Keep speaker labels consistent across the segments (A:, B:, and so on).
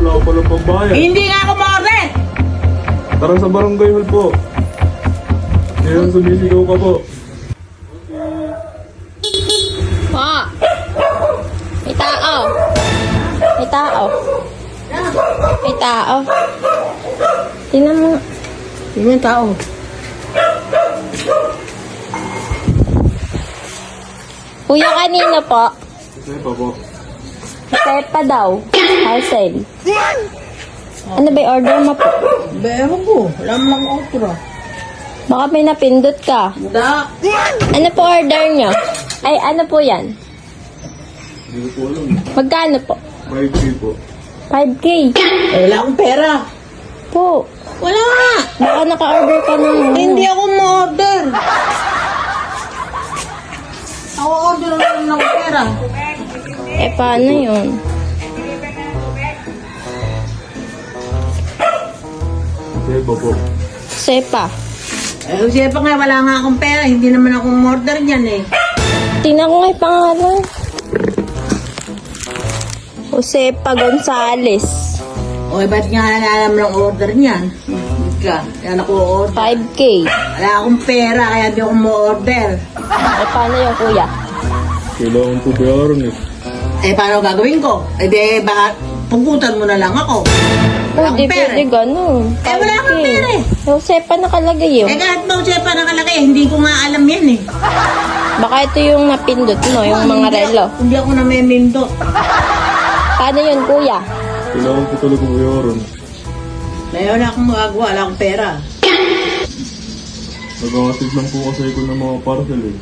A: wala ka palang pambayad.
B: Hindi nga ako ma-order!
A: Tara sa barangay hall po. Ngayon sumisigaw ka po.
C: Po! May tao! May tao! May tao! Tingnan mo.
B: Sino yung tao?
C: Kuya, kanina po.
A: Kasi pa po.
C: Sepa daw. Parcel. Ano ba yung order mo po?
B: Bero ko. Wala mo lang otro.
C: Baka may napindot ka.
B: Da.
C: Ano po order nyo? Ay, ano po yan?
A: Hindi ko po alam.
C: Magkano po?
A: 5K po.
C: 5K.
B: Eh, wala akong pera.
C: Po.
B: Wala nga.
C: Baka naka-order ka ng ano.
B: Hindi ako ma-order. Ako order lang ng pera.
C: Eh, paano yun?
A: Kasi pa po.
C: Sepa.
B: Eh, kasi pa nga, wala nga akong pera. Hindi naman ako ma-order niyan eh.
C: Tingnan ko nga yung pangalan. Josepa Gonzales.
B: O, ba't nga alam lang order niyan? Ka, yan ako order.
C: 5K.
B: Wala akong pera, kaya di ako ma-order.
C: Eh, paano yun, kuya?
A: Kailangan po bayaran eh.
B: Eh, paano gagawin ko? Eh, di, baka pugutan mo na lang ako. Wala
C: Pwede,
B: akong pera.
C: pwede, ganun.
B: Eh, wala akong
C: 5K.
B: pera eh.
C: Josepa nakalagay yun.
B: Eh, kahit ba siya pa nakalagay, hindi ko nga alam yan eh.
C: Baka ito yung napindot mo, yung mga relo.
B: Hindi ako namimindo.
C: Paano yun, kuya?
A: Kailangan po talaga bayaran.
B: Eh, wala akong magagawa, wala akong pera.
A: Nag-aatid lang po kasi ko ng mga parcel eh.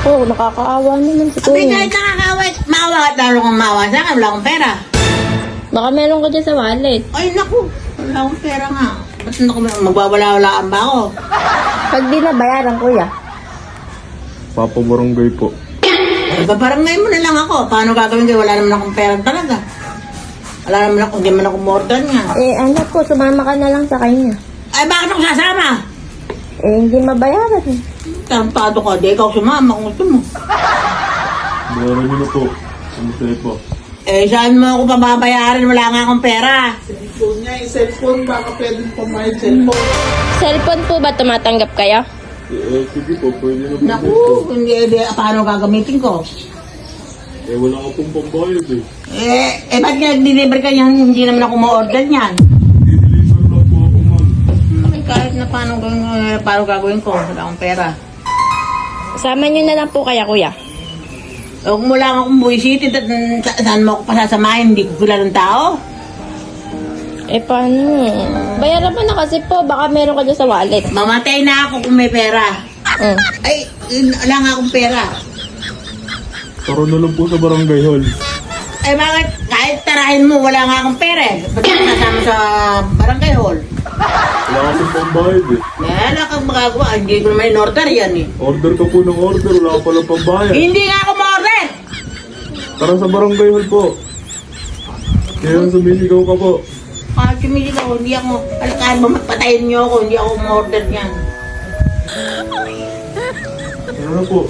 C: Oh, nakakaawa naman si
B: Eh,
C: kuya.
B: kahit nakakawit, maawa at lalo kong maawa sa akin, wala akong pera.
C: Baka meron ka dyan sa wallet.
B: Ay, naku, wala akong pera nga. Ba't magwawala-walaan ba ako?
C: Pag di na bayaran, kuya.
A: Papabarangay po.
B: Eh, paparangay mo na lang ako. Paano gagawin kayo? Wala naman akong pera talaga. Wala naman ako, hindi man ako order nga.
C: Eh, anak ko, sumama ka na lang sa kanya.
B: Ay, bakit ako sasama?
C: Eh, hindi mabayaran.
B: Tampado ka, di ikaw sumama kung gusto mo.
A: Bayaran nyo na po. Kasi po.
B: Eh, saan mo ako pababayaran? Wala nga akong pera.
D: Cellphone niya, cellphone, baka pwedeng pumayad cellphone.
C: Cellphone po ba tumatanggap kayo?
A: Sige po, pwede na po.
B: Naku, hindi, paano gagamitin ko?
A: Eh, wala ka pong pambayad eh.
B: Ba't nga deliver ka yan? Hindi naman ako ma-order niyan.
A: I-deliver lang po ako man.
B: Ay, kahit na paano gagawin ko? Wala akong pera.
C: Sama nyo na lang po kaya, kuya.
B: Huwag mo lang akong buwisit, saan mo ako pasasamahin? Hindi ko kilala ng tao.
C: Eh, paano? Bayaran mo na kasi po. Baka meron ka dyan sa wallet.
B: Mamatay na ako kung may pera.
C: Mm.
B: Ay, wala nga akong pera.
A: Tara na lang po sa barangay hall.
B: Eh bakit? Kahit tarahin mo, wala nga akong pera eh. Ba't ka nasama sa barangay hall?
A: Wala ka pong pambayad eh.
B: Wala kang magagawa. Hindi ko naman in-order yan eh.
A: Order ka po ng order, wala ka palang pambayad.
B: Hindi nga ako ma-order!
A: Tara sa barangay hall po. Ngayon sumisigaw ka po.
B: Kahit sumili ako, hindi ako, kahit ba patayin niyo ako, hindi ako ma-order niyan.
A: Ano na po?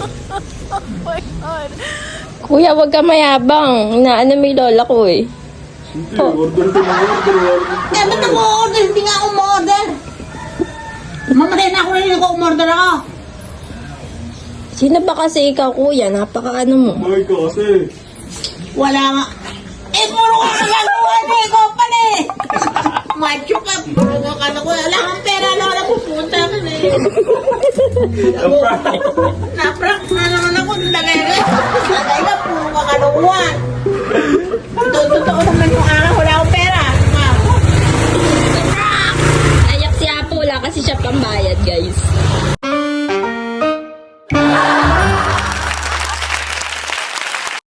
C: Kuya, wag ka mayabang. Inaano may lola ko eh.
A: Sige, order ka ng order, wala ka pong
B: Eh, ba't ako order? Hindi nga ako ma-order. Mamatay na ako na hindi ako umorder ako.
C: Sino ba kasi ikaw, kuya? Napaka-ano mo.
A: pambayad ka kasi.
B: Wala nga. Eh, puro ka nagagawa na ikaw pala eh. Macho ka. Puro ka kala ko. Wala kang pera na wala pupunta ka na eh. Naprank na naman ako. Lagay ka. Puro ka kaluwan. Totoo naman yung araw. Wala akong pera.
C: Ayak si Apo, wala kasi siya pambayad, guys.